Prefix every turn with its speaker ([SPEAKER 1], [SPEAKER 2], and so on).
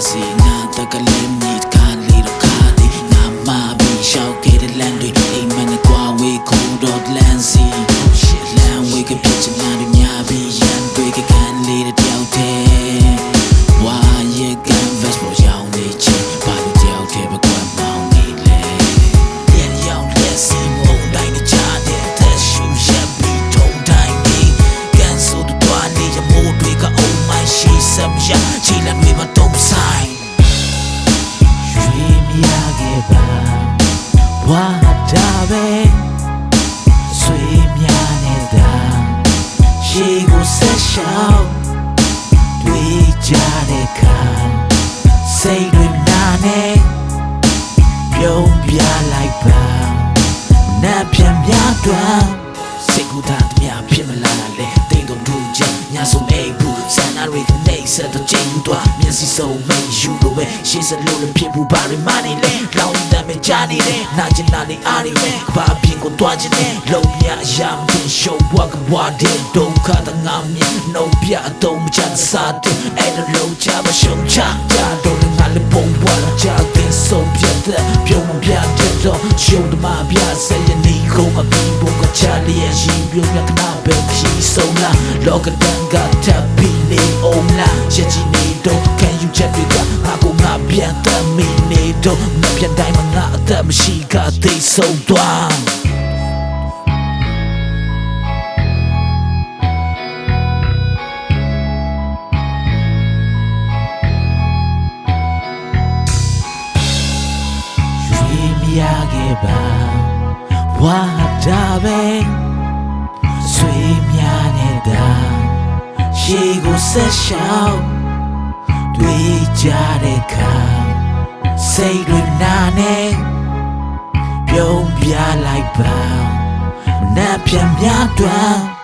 [SPEAKER 1] စီငါတကလေးမြစ်ခါလေးတော့ခါဒီငါမပြီးရှောက်ခဲ့တဲ့လမ်းတွေအိမ်မနဲ့ကွာဝေးခိုးတော့လမ်းစီလမ်းဝေးကပြချင်တာတွေများပြီးရန်တွေကကန်လေးတဲ့တယောက်တည်းဝါရဲ့ကန်ဗက်ပေါ်ရောင်းနေချင်ဘာလို့တယောက်တည်းပဲကွာမောင်းနေလဲပြန်ရောက်လက်စီမုန်တိုင်းနဲ့ချတဲ့သက်ရှူရက်ပြီးထုံတိုင်းနေကန်ဆိုးတော့နေရမိုးတွေက oh my she said ya ချီလန်တွေမတုံးဆိုင်ရွှေမြားခဲ့ပါဝါတာပဲဆွေမြားနေတာရှေးကိုဆက်ရှောက်တွေ့ကြတဲ့ခါစိတ်တွေနာနေပြုံးပြလိုက်ပါနတ်ပြန်များတွန်းစိတ်ကူတာတည်းဖြစ်မလာလေတိမ်တော့ဒူးချညာဆုံးအိမ်ဘူးဆန္ဒတွေကနေဆက်တော့ချိန်ယူတော့မျက်စိစုံမိတ်ယူလို့ပဲရှေးစလို့လည်းဖြစ်ဘူးဘာတွေမှနေလဲလောင်းတမ်းမဲ့ကြားနေတယ်နာကျင်တာလေးအားနေမယ်ဘာပြင်ကိုတွားချင်တယ်လုံးမြအရာမတင်ရှုံးဘွားကဘွားတဲ့ဒုက္ခတငါမြင်နှုတ်ပြအတုံးမချစားတဲ့အဲ့လိုလုံးချမရှုံးချကြတော့ငါလည်းပုံပွားလာကြတဲ့ဆုံးပြတ်တဲ့ပြုံးမပြတဲ့တော့ရှုံးတမပြဆက်ရနေကုန်မပြီးဘူးကချလေးရဲ့ရှိပြုံးမြကနာပဲဖြစ်ဆုံးလားလောကတန်ကတပ်ပြီးနေအောင်လားရက်ကြီးနေတော့ can you check တွေကငါကိုငါပြန်တမ်းမိနေတော့မပြန်တိုင်းမှာငါအသက်မရှိကသိဆုံးသွားရခဲ့ပါဝါတာပဲဆွေများနေတာရှေးကိုဆက်ရှောက်တွေ့ကြတဲ့ခါစိတ်တွေနာနေပြုံးပြလိုက်ပါနတ်ပြန်များတွန်း